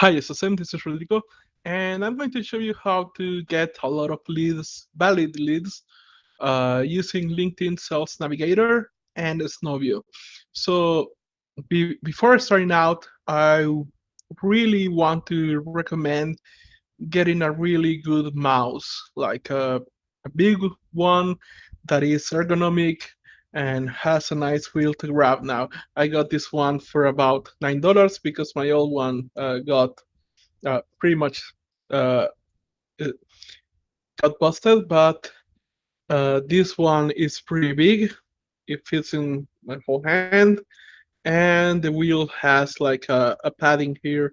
Hi, SSM, this is Rodrigo, and I'm going to show you how to get a lot of leads, valid leads, using LinkedIn Sales Navigator and Snovio. So, before starting out, I really want to recommend getting a really good mouse, like a big one that is ergonomic and has a nice wheel to grab. Now, I got this one for about $9 because my old one got pretty much uh, it got busted, but this one is pretty big. It fits in my whole hand, and the wheel has like a padding here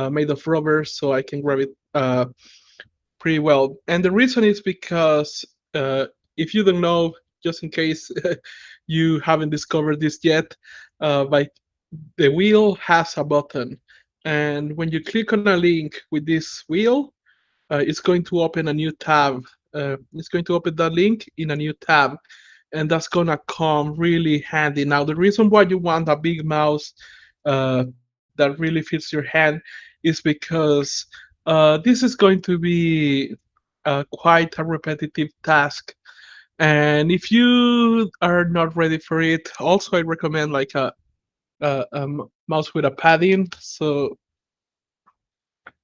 made of rubber, so I can grab it pretty well. And the reason is because if you don't know, just in case you haven't discovered this yet, by the wheel has a button, and when you click on a link with this wheel, it's going to open a new tab. It's going to open that link in a new tab, and that's gonna come really handy. Now, the reason why you want a big mouse that really fits your hand is because this is going to be quite a repetitive task. And if you are not ready for it, also I recommend like a mouse with a padding. So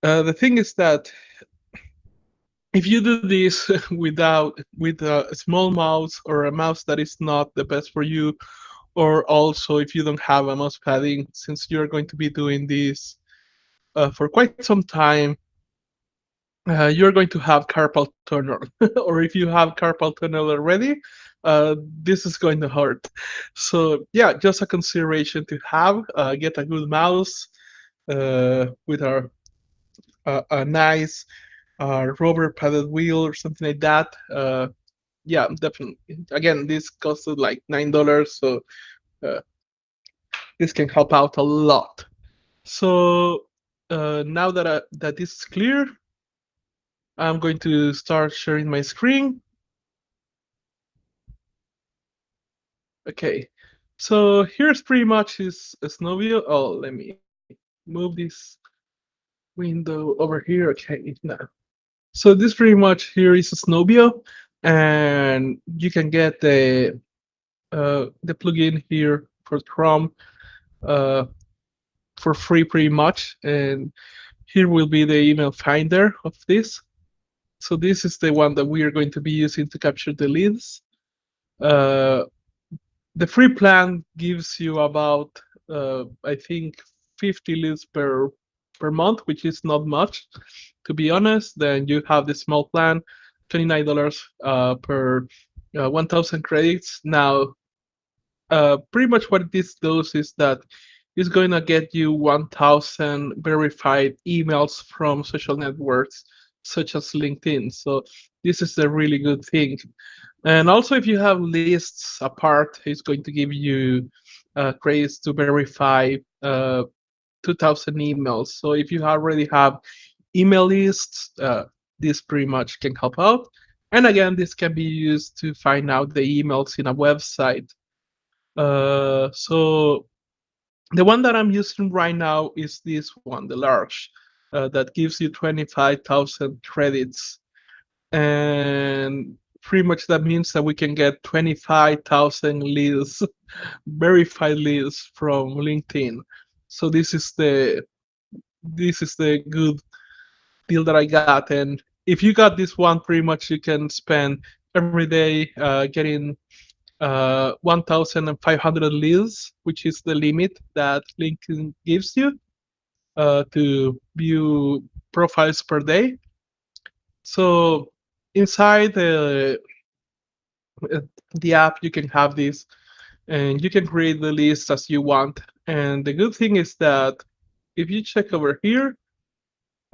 the thing is that if you do this with a small mouse or a mouse that is not the best for you, or also if you don't have a mouse padding, since you're going to be doing this for quite some time, you're going to have carpal tunnel, or if you have carpal tunnel already, this is going to hurt. So yeah, just a consideration to have. Get a good mouse with a nice rubber padded wheel or something like that. Yeah, definitely. Again, this costed like $9, so uh, this can help out a lot. So now that this is clear, I'm going to start sharing my screen. Okay, so here's pretty much his Snovio. Oh, let me move this window over here. Okay, now. So this pretty much here is Snovio, and you can get the plugin here for Chrome uh, for free pretty much. And here will be the email finder of this. So this is the one that we are going to be using to capture the leads. Uh, the free plan gives you about I think 50 leads per month, which is not much, to be honest. Then you have the small plan, $29 per 1,000 credits. Now, pretty much what this does is that it's going to get you 1,000 verified emails from social networks such as LinkedIn. So this is a really good thing. And also, if you have lists apart, it's going to give you credits to verify 2,000 emails. So if you already have email lists, this pretty much can help out. And again, this can be used to find out the emails in a website. So the one that I'm using right now is this one, the large, that gives you 25,000 credits. And pretty much that means that we can get 25,000 leads, verified leads from LinkedIn. So this is the good deal that I got. And if you got this one, pretty much you can spend every day getting 1,500 leads, which is the limit that LinkedIn gives you to view profiles per day. So inside the app, you can have this, and you can create the list as you want. And the good thing is that if you check over here,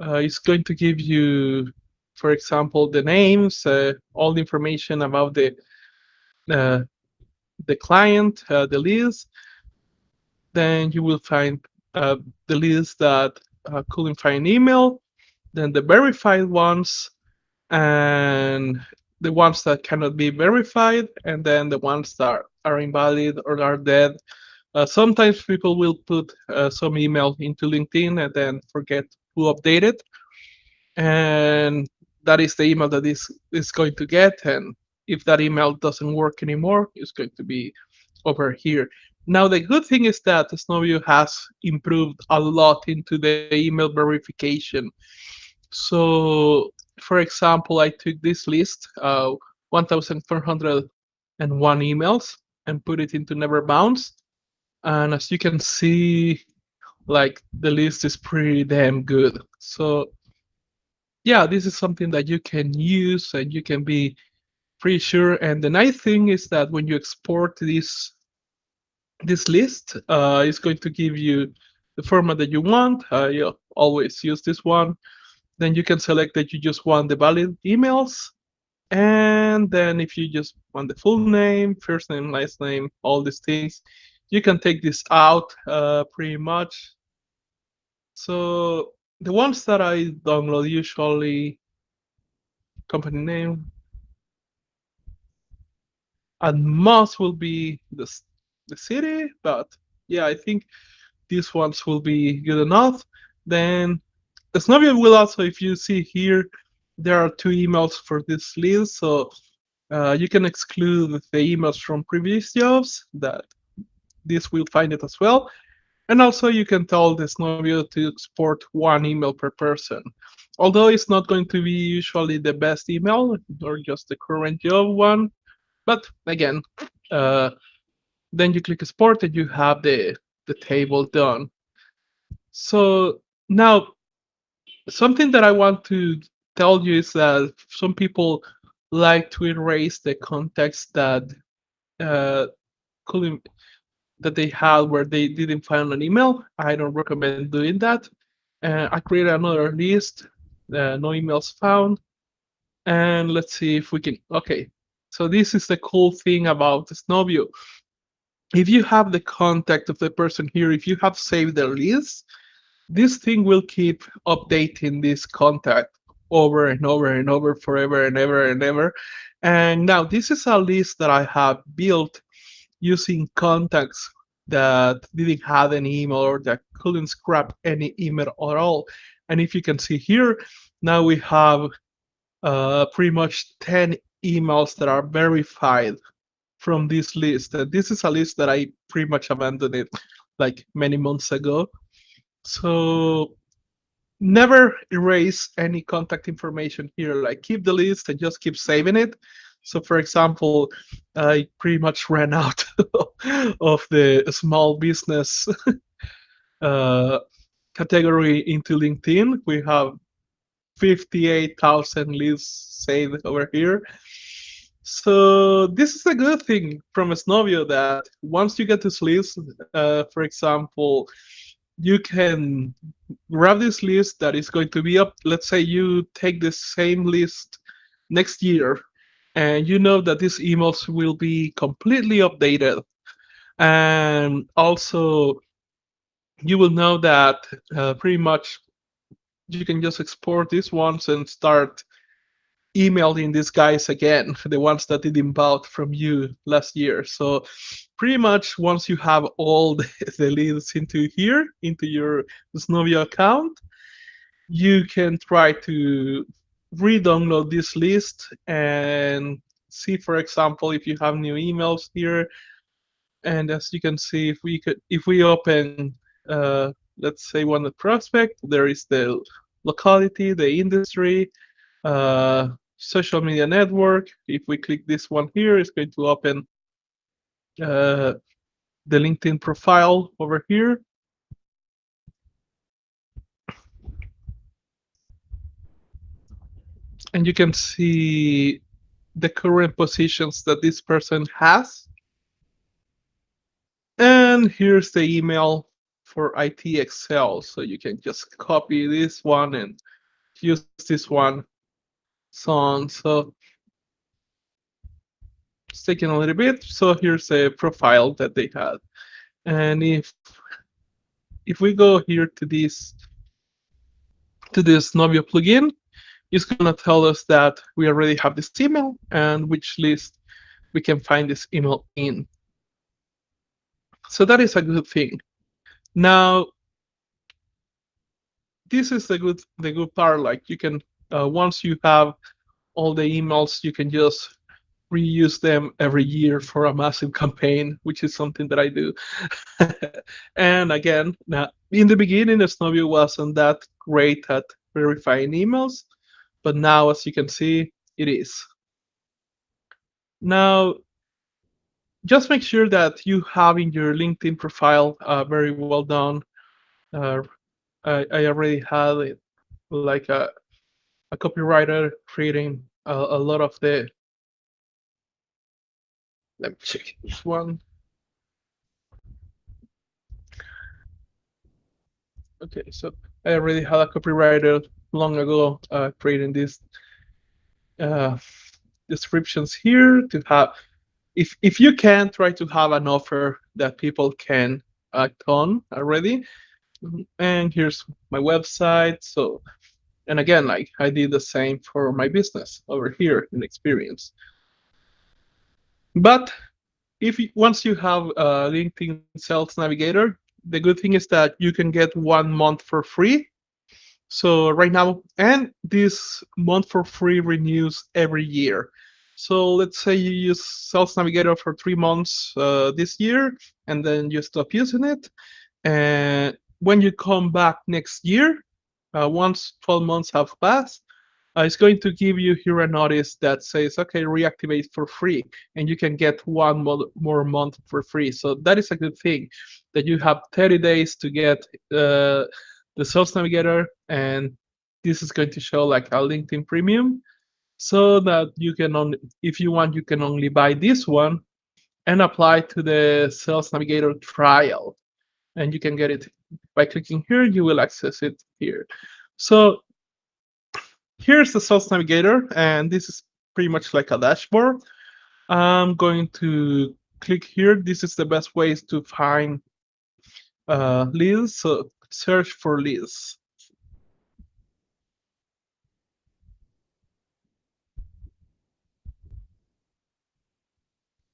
it's going to give you, for example, the names, all the information about uh, the client, the list. Then you will find the list that couldn't find email, then the verified ones, and the ones that cannot be verified, and then the ones that are invalid or are dead. Sometimes people will put some email into LinkedIn and then forget who updated, and that is the email that is going to get. And if that email doesn't work anymore, it's going to be over here. Now the good thing is that Snovio has improved a lot into the email verification. So, for example, I took this list, 1,401 emails, and put it into Never Bounce. And as you can see, like the list is pretty damn good. So yeah, this is something that you can use and you can be pretty sure. And the nice thing is that when you export this list, it's going to give you the format that you want. You always use this one. Then you can select that you just want the valid emails. And then if you just want the full name, first name, last name, all these things, you can take this out pretty much. So the ones that I download usually company name and most will be the city, but yeah, I think these ones will be good enough. Then Snovio will also, if you see here, there are two emails for this list, so you can exclude the emails from previous jobs. That this will find it as well. And also you can tell the Snovio to export one email per person. Although it's not going to be usually the best email or just the current job one, but again, uh, then you click export and you have the table done. So now something that I want to tell you is that some people like to erase the context uh, couldn't that they had where they didn't find an email. I don't recommend doing that. I created another list, no emails found, and let's see if we can. Okay, so this is the cool thing about Snovio. If you have the contact of the person here, if you have saved the list, this thing will keep updating this contact over and over and over forever and ever and ever. And now this is a list that I have built using contacts that didn't have any email or that couldn't scrap any email at all. And if you can see here, now we have pretty much 10 emails that are verified from this list. And this is a list that I pretty much abandoned it like many months ago. So never erase any contact information here. Like keep the list and just keep saving it. So for example, I pretty much ran out of the small business uh, category into LinkedIn. We have 58,000 leads saved over here. So this is a good thing from Snovio that once you get this list, for example, you can grab this list that is going to be up. Let's say you take the same list next year, and you know that these emails will be completely updated. And also, you will know that pretty much you can just export these ones and start emailing these guys again, the ones that didn't bought from you last year. So pretty much once you have all the leads into here, into your Snovio account, you can try to re-download this list and see, for example, if you have new emails here. And as you can see, if we open, let's say one prospect, there is the locality, the industry, uh, social media network. If we click this one here, it's going to open uh, the LinkedIn profile over here. And you can see the current positions that this person has. And here's the email for IT Excel. So you can just copy this one and use this one, so on. So it's taking a little bit. So here's a profile that they had. And if we go here to this Novio plugin, it's gonna tell us that we already have this email and which list we can find this email in. So that is a good thing. Now, this is the good part. Like you can once you have all the emails, you can just reuse them every year for a massive campaign, which is something that I do. And again, now, in the beginning, Snovio wasn't that great at verifying emails, but now, as you can see, it is. Now, just make sure that you have in your LinkedIn profile very well done. Uh, I already had it like a copywriter creating a lot of the. Let me check this one. Okay, so I already had a copywriter long ago creating these uh, descriptions here to have. If you can try to have an offer that people can act on already, and here's my website. So, and again, like I did the same for my business over here in Experience. But once you have LinkedIn Sales Navigator, the good thing is that you can get 1 month for free. So right now, and this month for free renews every year. So let's say you use Sales Navigator for 3 months this year, and then you stop using it. And when you come back next year, once 12 months have passed, it's going to give you here a notice that says, okay, reactivate for free, and you can get one more month for free. So that is a good thing, that you have 30 days to get the Sales Navigator, and this is going to show like a LinkedIn Premium, so that you can only, if you want, you can only buy this one and apply to the Sales Navigator trial, and you can get it by clicking here. You will access it here. So here's the Sales Navigator, and this is pretty much like a dashboard. I'm going to click here. This is the best ways to find leads. So search for leads.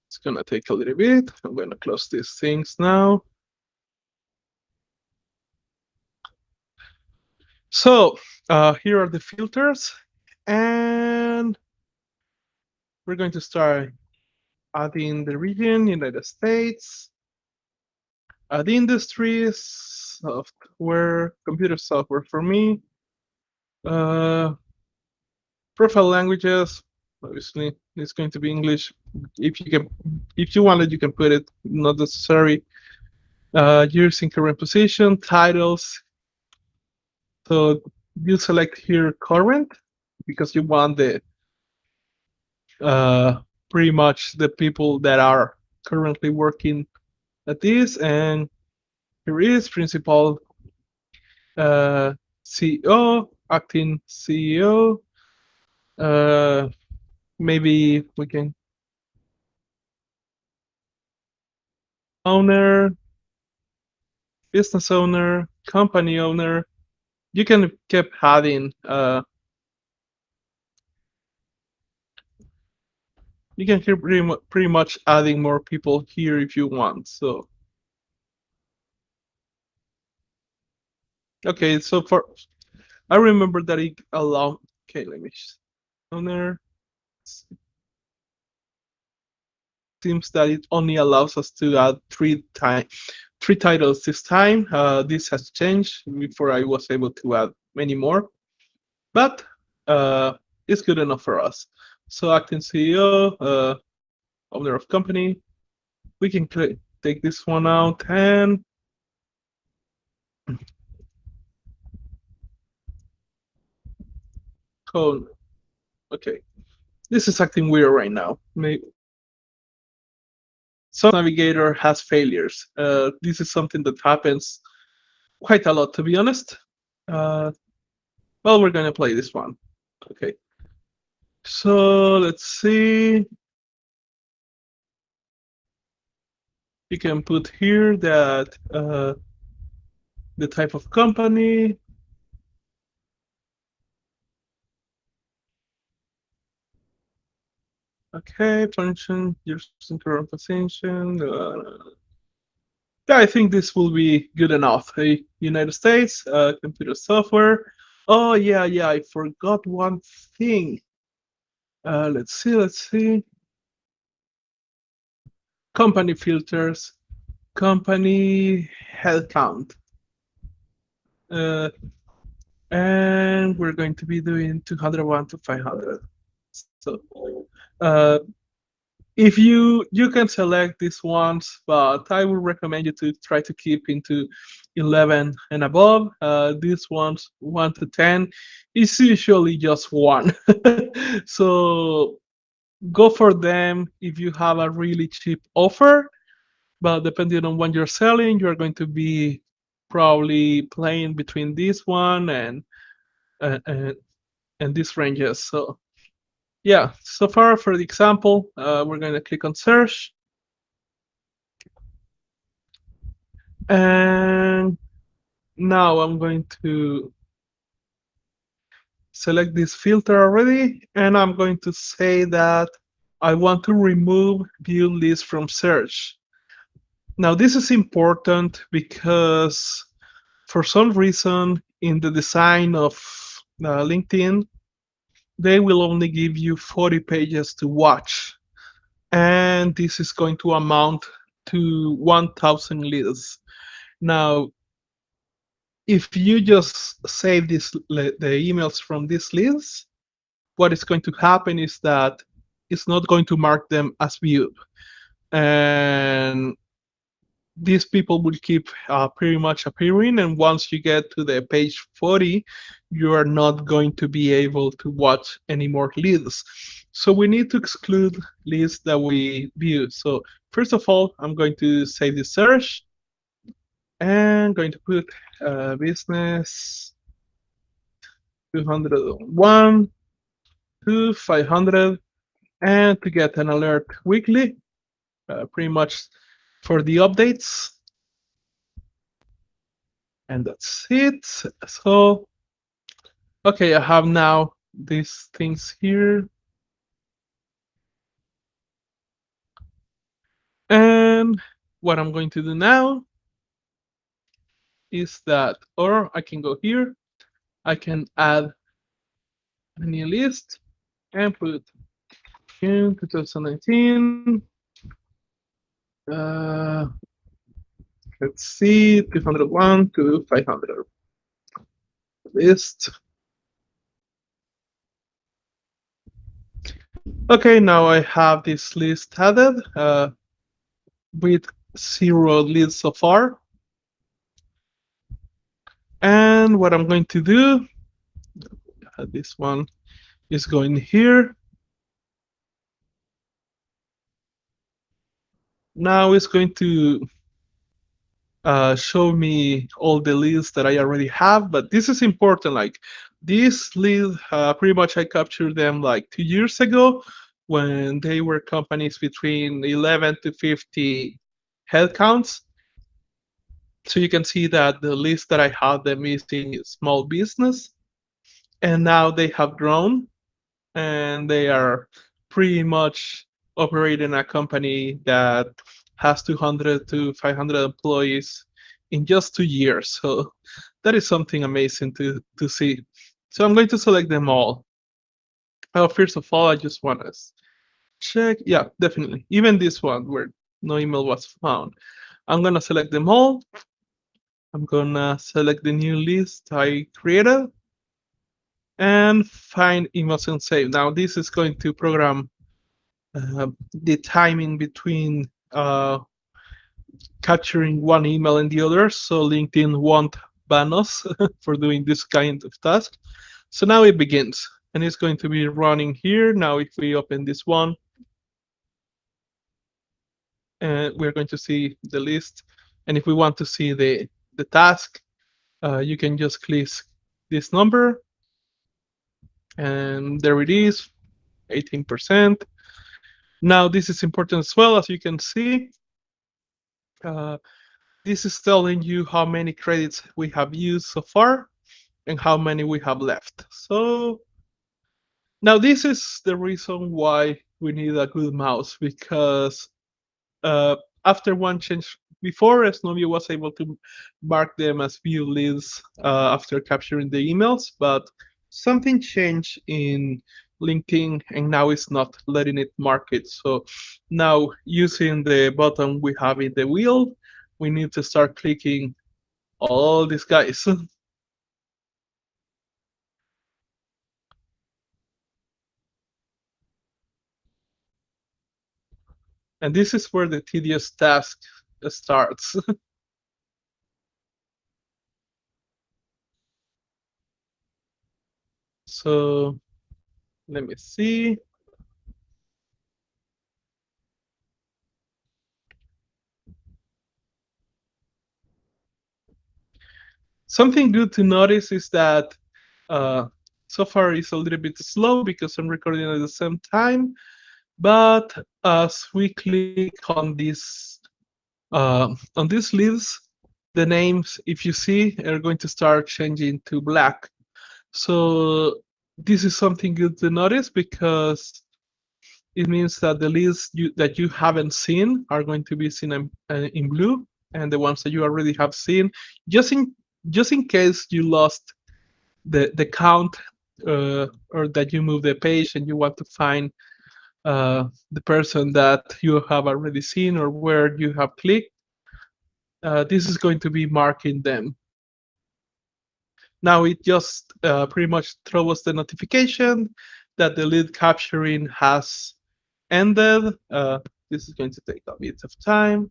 It's gonna take a little bit. I'm gonna close these things now. So here are the filters, and we're going to start adding the region, United States, add industries, software, computer software for me, uh, profile languages. Obviously, it's going to be English. If you can, if you wanted, you can put it. Not necessary. Years in current position, titles. So you select here current because you want the uh, pretty much the people that are currently working at this, and here is principal CEO, acting CEO. Uh, Maybe we can owner, business owner, company owner. You can keep adding. You can keep pretty much adding more people here if you want. So okay, so for I remember that it allowed. Okay, let me owner. Seems that it only allows us to add three titles this time. This has changed. Before I was able to add many more, but it's good enough for us. So acting CEO, owner of company. We can take this one out and code. Okay, this is acting weird right now. Maybe some navigator has failures. This is something that happens quite a lot, to be honest. Uh, well, we're gonna play this one. Okay. So let's see. You can put here that the type of company. Okay, function, your current position. Yeah, I think this will be good enough. Hey, United States, computer software. Oh yeah, yeah, I forgot one thing. Let's see. Company filters, company headcount. Uh, and we're going to be doing 201 to 500. So uh, if you can select these ones, but I would recommend you to try to keep into 11 and above. These ones 1 to 10 is usually just one. So go for them if you have a really cheap offer, but depending on what you're selling, you're going to be probably playing between this one uh, and and these ranges. So yeah, so far for the example, we're going to click on search, and now I'm going to select this filter already, and I'm going to say that I want to remove view list from search. Now this is important because for some reason in the design of LinkedIn, they will only give you 40 pages to watch, and this is going to amount to 1,000 leads. Now, if you just save the emails from these leads, what is going to happen is that it's not going to mark them as viewed, and these people will keep pretty much appearing. And once you get to the page 40, you are not going to be able to watch any more leads. So we need to exclude leads that we view. So first of all, I'm going to save the search and going to put business 201 to 500, and to get an alert weekly, pretty much for the updates. And that's it. So, okay, I have now these things here. And what I'm going to do now is that, or I can go here, I can add a new list and put June 2019. Uh, let's see, 201 to 500 list. Okay, now I have this list added with 0 leads so far. And what I'm going to do, this one is going here. Now it's going to show me all the leads that I already have, but this is important. Like these leads, pretty much I captured them like 2 years ago when they were companies between 11 to 50 headcounts. So you can see that the list that I had them is in small business, and now they have grown and they are pretty much operating a company that has 200 to 500 employees in just 2 years. So that is something amazing to see. So I'm going to select them all. First of all, I just want to check. Yeah, definitely. Even this one where no email was found. I'm going to select them all. I'm going to select the new list I created and find emails and save. Now this is going to program the timing between capturing one email and the other, so LinkedIn won't ban us for doing this kind of task. So now it begins, and it's going to be running here. Now if we open this one, we're going to see the list. And if we want to see the task, you can just click this number, and there it is, 18%. Now this is important as well. As you can see, uh, this is telling you how many credits we have used so far and how many we have left. So now this is the reason why we need a good mouse, because uh, after one change before Snovio was able to mark them as view leads after capturing the emails, but something changed in LinkedIn and now it's not letting it mark it. So now using the button we have in the wheel, we need to start clicking all these guys. And this is where the tedious task starts. So let me see. Something good to notice is that uh, so far it's a little bit slow because I'm recording at the same time. But as we click on these leads, the names, if you see, are going to start changing to black. So this is something good to notice because it means that the leads that you haven't seen are going to be seen in blue, and the ones that you already have seen, just in just in case you lost the count, or that you move the page and you want to find the person that you have already seen or where you have clicked, this is going to be marking them. Now it just pretty much throws the notification that the lead capturing has ended. This is going to take a bit of time.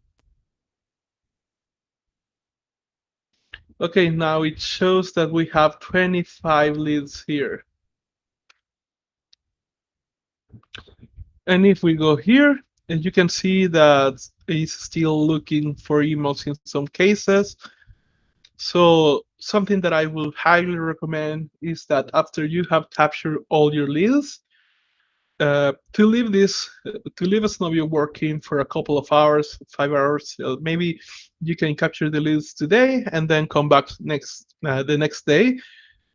Okay, now it shows that we have 25 leads here. And if we go here, and you can see that it's still looking for emails in some cases. So something that I will highly recommend is that after you have captured all your leads, to leave Snovio working for a couple of hours, 5 hours. Maybe you can capture the leads today and then come back the next day,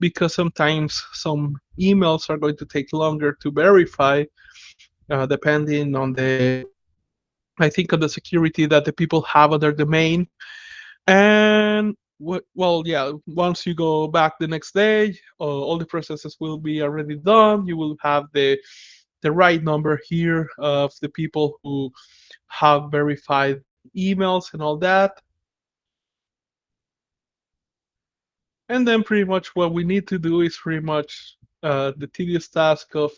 because sometimes some emails are going to take longer to verify, depending on the I think on the security that the people have on their domain. And well, yeah, once you go back the next day, all the processes will be already done. You will have the right number here of the people who have verified emails and all that. And then pretty much what we need to do is pretty much the tedious task of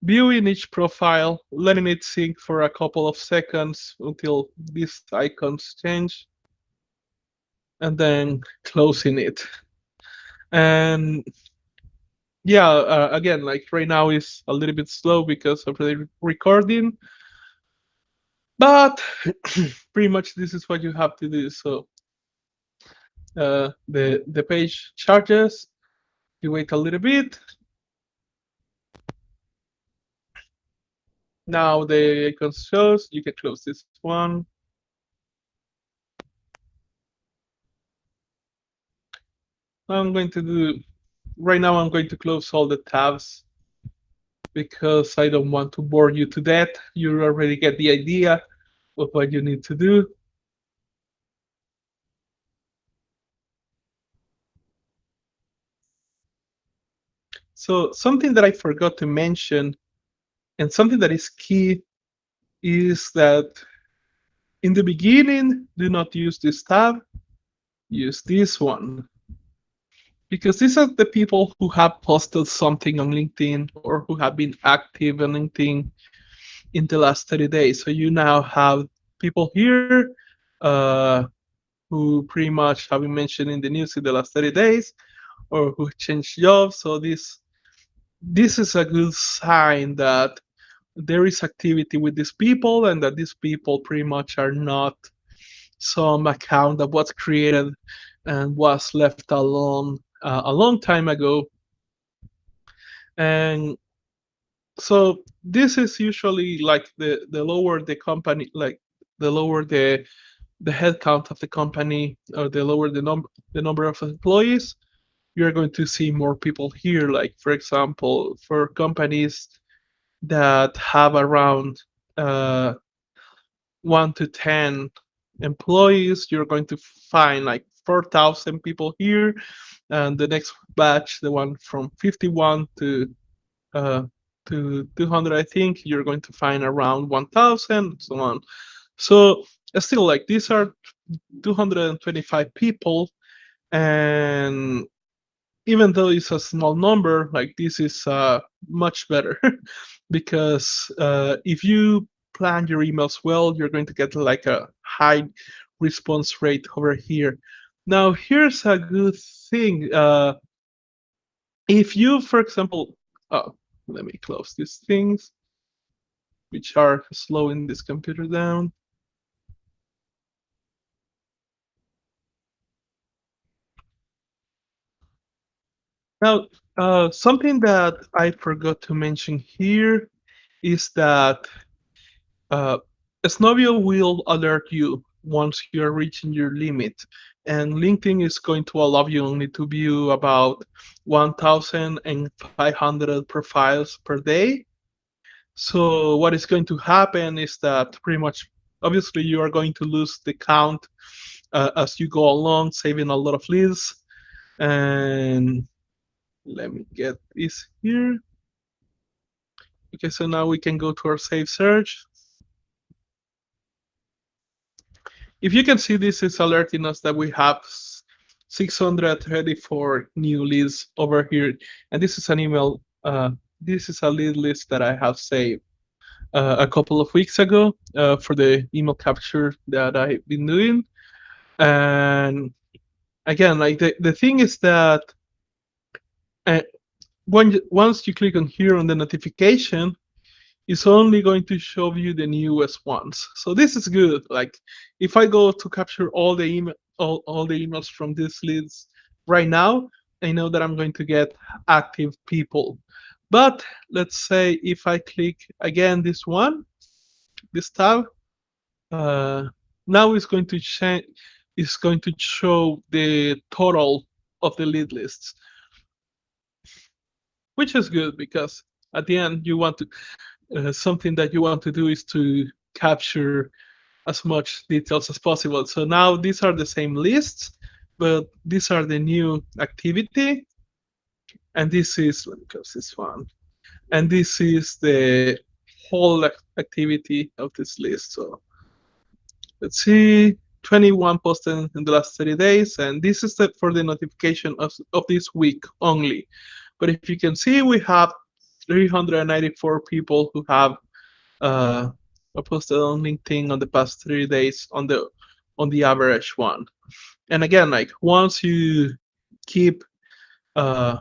viewing each profile, letting it sync for a couple of seconds until these icons change, and then closing it. And yeah, again, like right now is a little bit slow because of the recording, but pretty much this is what you have to do. So the page charges. You wait a little bit. Now the icon shows. You can close this one. I'm going to do right now. I'm going to close all the tabs because I don't want to bore you to death. You already get the idea of what you need to do. So something that I forgot to mention, and something that is key, is that in the beginning, do not use this tab. Use this one, because these are the people who have posted something on LinkedIn or who have been active on LinkedIn in the last 30 days. So you now have people here who pretty much have been mentioned in the news in the last 30 days, or who changed jobs. So this is a good sign that there is activity with these people, and that these people pretty much are not some account that was created and was left alone a long time ago. And so this is usually like the lower the company, like the lower the headcount of the company, or the lower the number of employees, you're going to see more people here. Like for example, for companies that have around 1 to 10 employees, you're going to find like 4,000 people here, and the next batch, the one from 51 uh, to 200, I think, you're going to find around 1,000, so on. So still, like these are 225 people, and even though it's a small number, like this is much better because if you plan your emails well, you're going to get like a high response rate over here. Now, here's a good thing. If you, for example, oh, let me close these things, which are slowing this computer down. Now, something that I forgot to mention here is that Uh, Snovio will alert you once you are reaching your limit, and LinkedIn is going to allow you only to view about 1,500 profiles per day. So what is going to happen is that pretty much, obviously, you are going to lose the count as you go along, saving a lot of leads. And let me get this here. Okay, so now we can go to our save search. If you can see, this is alerting us that we have 634 new leads over here, and this is an email. This is a lead list that I have saved a couple of weeks ago for the email capture that I've been doing. And again, like the thing is that uh, once you click on here on the notification, it's only going to show you the newest ones. So this is good. Like if I go to capture all the emails from these leads right now, I know that I'm going to get active people. But let's say if I click again this one, this tab, uh, now it's going to change. It's going to show the total of the lead lists, which is good because at the end you want to something that you want to do is to capture as much details as possible. So now these are the same lists, but these are the new activity, and this is, let me close this one, and this is the whole activity of this list. So let's see, 21 posted in the last 30 days, and this is for the notification of this week only. But if you can see, we have 394 people who have uh, posted on LinkedIn on the past 3 days on the average one. And again, like once you keep uh,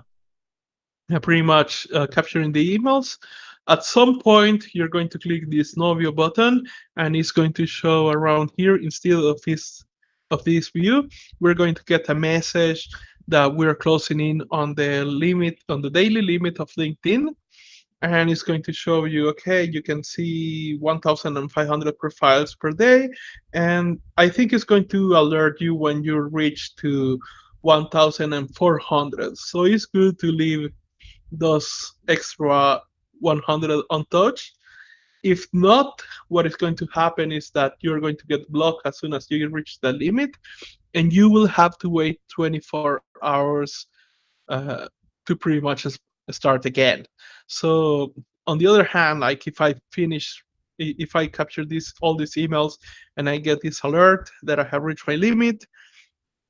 pretty much capturing the emails, at some point you're going to click this Novio button, and it's going to show around here instead of this view. We're going to get a message that we're closing in on the limit on the daily limit of LinkedIn, and it's going to show you, okay, you can see 1,500 profiles per day, and I think it's going to alert you when you reach to 1,400. So it's good to leave those extra 100 untouched. If not, what is going to happen is that you're going to get blocked as soon as you reach the limit, and you will have to wait 24 hours uh, to pretty much start again. So on the other hand, like if I capture all these emails and I get this alert that I have reached my limit,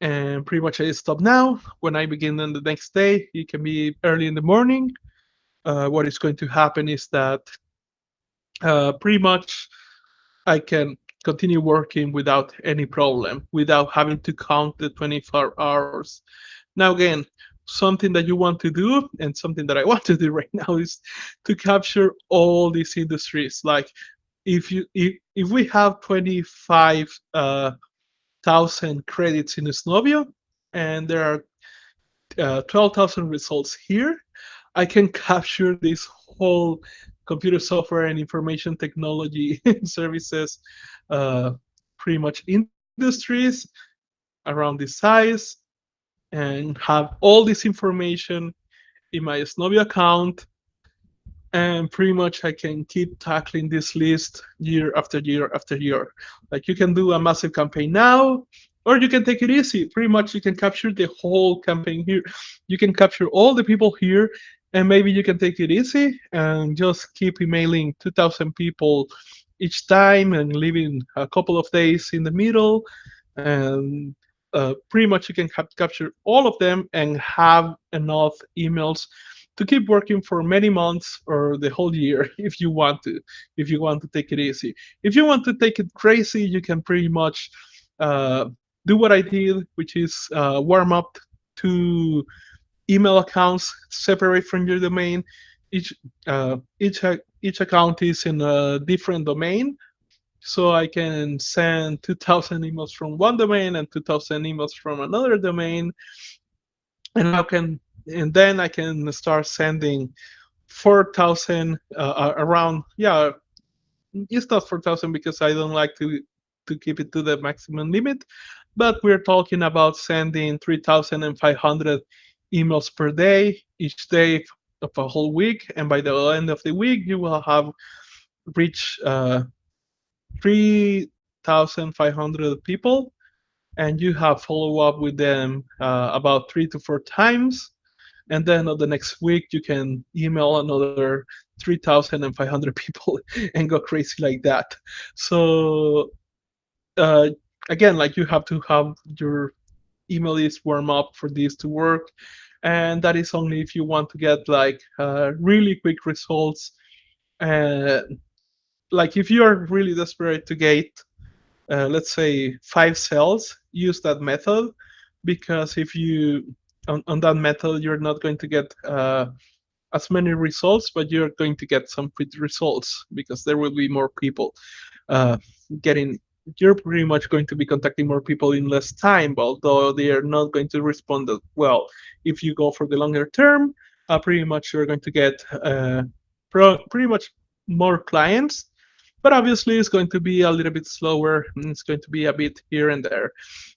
and pretty much I stop now. When I begin on the next day, it can be early in the morning. What is going to happen is that pretty much I can continue working without any problem, without having to count the 24 hours. Now, again, something that you want to do and something that I want to do right now is to capture all these industries. Like, if we have 25,000 credits in Snovio, and there are 12,000 results here, I can capture this whole computer software and information technology services, uh, pretty much industries around this size, and have all this information in my Snovio account. and pretty much I can keep tackling this list year after year after year. Like you can do a massive campaign now, or you can take it easy. Pretty much you can capture the whole campaign here. You can capture all the people here, and maybe you can take it easy and just keep emailing 2,000 people each time and leaving a couple of days in the middle. And pretty much you can capture all of them and have enough emails to keep working for many months or the whole year if you want to take it easy. If you want to take it crazy, you can pretty much uh, do what I did, which is warm up to email accounts separate from your domain. each each account is in a different domain, so I can send 2,000 emails from one domain and 2,000 emails from another domain, and then I can start sending 4,000 around. Yeah, it's not 4,000 because I don't like to keep it to the maximum limit, but we're talking about sending 3,500 emails per day, each day of a whole week, and by the end of the week you will have reached 3,500 people, and you have follow up with them about 3 to 4 times, and then on the next week you can email another 3,500 people and go crazy like that. So uh, again, like you have to have your email list warm up for this to work, and that is only if you want to get like really quick results. uh, like if you are really desperate to get let's say 5 cells, use that method, because if you on that method you're not going to get as many results, but you're going to get some quick results because there will be more people uh, getting. You're pretty much going to be contacting more people in less time, although they are not going to respond as well. If you go for the longer term, pretty much you're going to get pretty much more clients, but obviously it's going to be a little bit slower and it's going to be a bit here and there.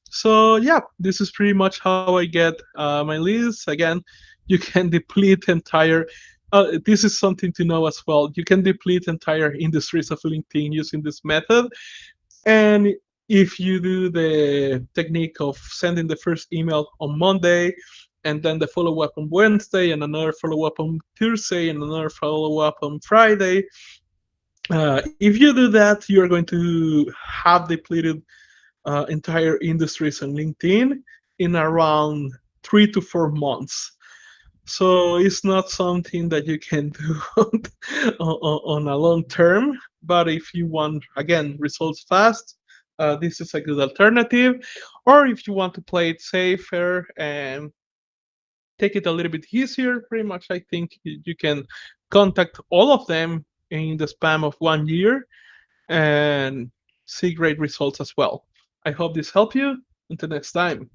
So yeah, this is pretty much how I get my leads. Again, you can deplete entire. This is something to know as well. You can deplete entire industries of LinkedIn using this method. And if you do the technique of sending the first email on Monday, and then the follow up on Wednesday, and another follow up on Thursday, and another follow up on Friday, if you do that, you're going to have depleted entire industries on LinkedIn in around 3 to 4 months. So it's not something that you can do on a long term. But if you want, again, results fast, this is a good alternative. Or if you want to play it safer and take it a little bit easier, pretty much I think you can contact all of them in the span of 1 year and see great results as well. I hope this helped you. Until next time.